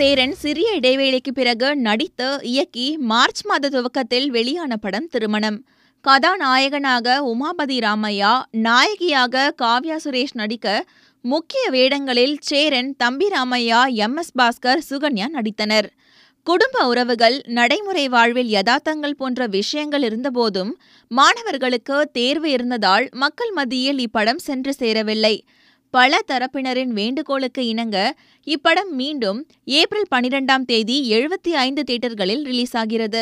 சேரன் சிறிய இடைவேளைக்கு பிறகு நடித்து இயக்கி மார்ச் மாத துவக்கத்தில் வெளியான படம் திருமணம். கதாநாயகனாக உமாபதி ராமையா, நாயகியாக காவ்யா சுரேஷ் நடிக்க முக்கிய வேடங்களில் சேரன், தம்பி ராமையா, எம்.எஸ். பாஸ்கர், சுகன்யா நடித்தனர். குடும்ப உறவுகள், நடைமுறை வாழ்வில் யதார்த்தங்கள் போன்ற விஷயங்கள் இருந்தபோதும் மாணவர்களுக்கு தேர்வு இருந்ததால் மக்கள் மத்தியில் இப்படம் சென்று சேரவில்லை. பல தரப்பினரின் வேண்டுகோளுக்கு இணங்க இப்படம் மீண்டும் ஏப்ரல் 12ஆம் தேதி 75 தியேட்டர்களில் ரிலீஸ் ஆகிறது.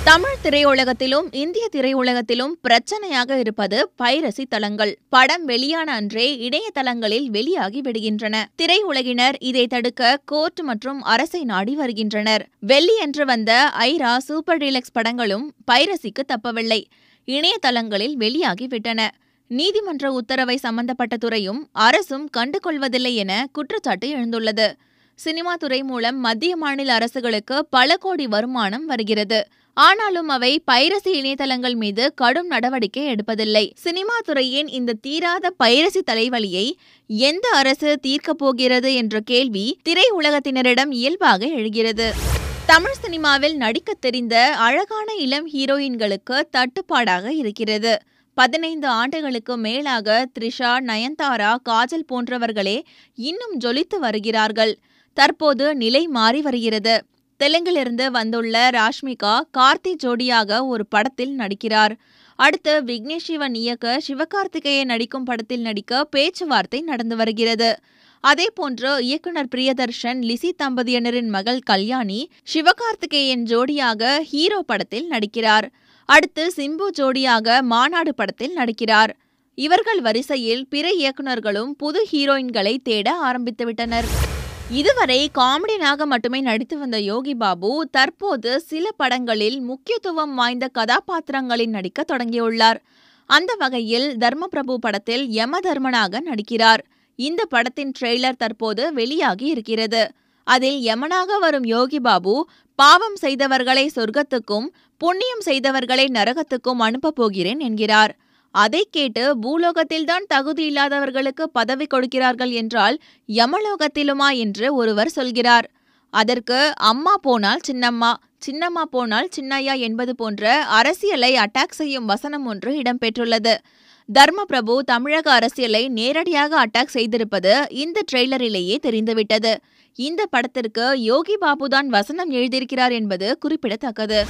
தமிழ் திரையுலகத்திலும் இந்திய திரையுலகத்திலும் பிரச்சனையாக இருப்பது பைரசி தளங்கள். படம் வெளியான அன்றே இணையதளங்களில் வெளியாகி விடுகின்றன. திரையுலகினர் இதை தடுக்க கோர்ட் மற்றும் அரசை நாடி வருகின்றனர். வெள்ளியன்று வந்த ஐரா, சூப்பர் டீலக்ஸ் படங்களும் பைரசிக்கு தப்பவில்லை. இணையதளங்களில் வெளியாகிவிட்டன. நீதிமன்ற உத்தரவை சம்பந்தப்பட்ட துறையும் அரசும் கண்டுகொள்வதில்லை என குற்றச்சாட்டு எழுந்துள்ளது. சினிமா துறை மூலம் மத்திய மாநில அரசுகளுக்கு பல கோடி வருமானம் வருகிறது. ஆனாலும் அவை பைரசி இணையதளங்கள் மீது கடும் நடவடிக்கை எடுப்பதில்லை. சினிமா துறையின் இந்த தீராத பைரசி தலைவலியை எந்த அரசு தீர்க்கப் போகிறது என்ற கேள்வி திரையுலகத்தினரிடம் இயல்பாக எழுகிறது. தமிழ் சினிமாவில் நடிக்க தெரிந்த அழகான இளம் ஹீரோயின்களுக்கு தட்டுப்பாடாக இருக்கிறது. 15 ஆண்டுகளுக்கு மேலாக த்ரிஷா, நயன்தாரா, காஜல் போன்றவர்களே இன்னும் ஜொலித்து வருகிறார்கள். தற்போது நிலை மாறி வருகிறது. தெலுங்கிலிருந்து வந்துள்ள ராஷ்மிகா, கார்த்தி ஜோடியாக ஒரு படத்தில் நடிக்கிறார். அடுத்து விக்னேஷ் சிவன் இயக்க சிவகார்த்திகேயன் நடிக்கும் படத்தில் நடிக்க பேச்சுவார்த்தை நடந்து வருகிறது. அதேபோன்று இயக்குனர் பிரியதர்ஷன், லிசி தம்பதியினரின் மகள் கல்யாணி சிவகார்த்திகேயன் ஜோடியாக ஹீரோ படத்தில் நடிக்கிறார். அடுத்து சிம்பு ஜோடியாக மாநாடு படத்தில் நடிக்கிறார். இவர்கள் வரிசையில் பிற இயக்குநர்களும் புது ஹீரோயின்களை தேட ஆரம்பித்துவிட்டனர். இதுவரை காமெடியனாக மட்டுமே நடித்து வந்த யோகி பாபு தற்போது சில படங்களில் முக்கியத்துவம் வாய்ந்த கதாபாத்திரங்களில் நடிக்க தொடங்கியுள்ளார். அந்த வகையில் தர்மபிரபு படத்தில் யமதர்மனாக நடிக்கிறார். இந்த படத்தின் ட்ரெய்லர் தற்போது வெளியாகி இருக்கிறது. அதில் யமனாக வரும் யோகி பாபு பாவம் செய்தவர்களை சொர்க்கத்துக்கும் புண்ணியம் செய்தவர்களை நரகத்துக்கும் அனுப்பப் போகிறேன் என்கிறார். அதை கேட்டு பூலோகத்தில்தான் தகுதி இல்லாதவர்களுக்கு பதவி கொடுக்கிறார்கள் என்றால் யமலோகத்திலுமா என்று ஒருவர் சொல்கிறார். அதற்கு அம்மா போனால் சின்னம்மா, சின்னம்மா போனால் சின்னையா என்பது போன்ற அரசியலை அட்டாக் செய்யும் வசனம் ஒன்று இடம்பெற்றுள்ளது. தர்மபிரபு தமிழக அரசியலை நேரடியாக அட்டாக் செய்திருப்பது இந்த ட்ரெய்லரிலேயே தெரிந்துவிட்டது. இந்த படத்திற்கு யோகி பாபுதான் வசனம் எழுதியிருக்கிறார் என்பது குறிப்பிடத்தக்கது.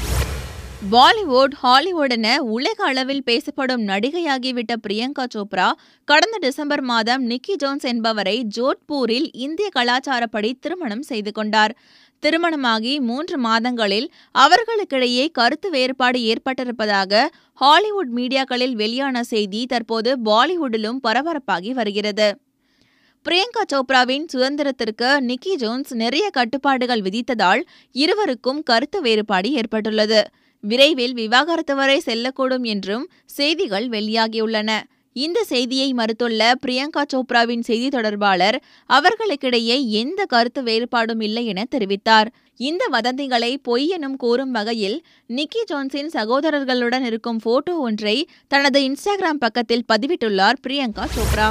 பாலிவுட், ஹாலிவுட் என உலக அளவில் பேசப்படும் நடிகையாகிவிட்ட பிரியங்கா சோப்ரா கடந்த டிசம்பர் மாதம் நிக்கி ஜோன்ஸ் என்பவரை ஜோத்பூரில் இந்திய கலாச்சாரப்படி திருமணம் செய்து கொண்டார். திருமணமாகி 3 மாதங்களில் அவர்களுக்கிடையே கருத்து வேறுபாடு ஏற்பட்டிருப்பதாக ஹாலிவுட் மீடியாக்களில் வெளியான செய்தி தற்போது பாலிவுட்டிலும் பரபரப்பாகி வருகிறது. பிரியங்கா சோப்ராவின் சுதந்திரத்திற்கு நிக்கி ஜோன்ஸ் நிறைய கட்டுப்பாடுகள் விதித்ததால் இருவருக்கும் கருத்து வேறுபாடு ஏற்பட்டுள்ளது. விரைவில் விவாகரத்து வரை செல்லக்கூடும் என்றும் செய்திகள் வெளியாகியுள்ளன. இந்த செய்தியை மறுத்துள்ள பிரியங்கா சோப்ராவின் செய்தி தொடர்பாளர், அவர்களுக்கிடையே எந்த கருத்து வேறுபாடும் இல்லை என தெரிவித்தார். இந்த வதந்திகளை பொய் எனும் கூறும் வகையில் நிக்கி ஜோன்ஸின் சகோதரர்களுடன் இருக்கும் போட்டோ ஒன்றை தனது இன்ஸ்டாகிராம் பக்கத்தில் பதிவிட்டுள்ளார் பிரியங்கா சோப்ரா.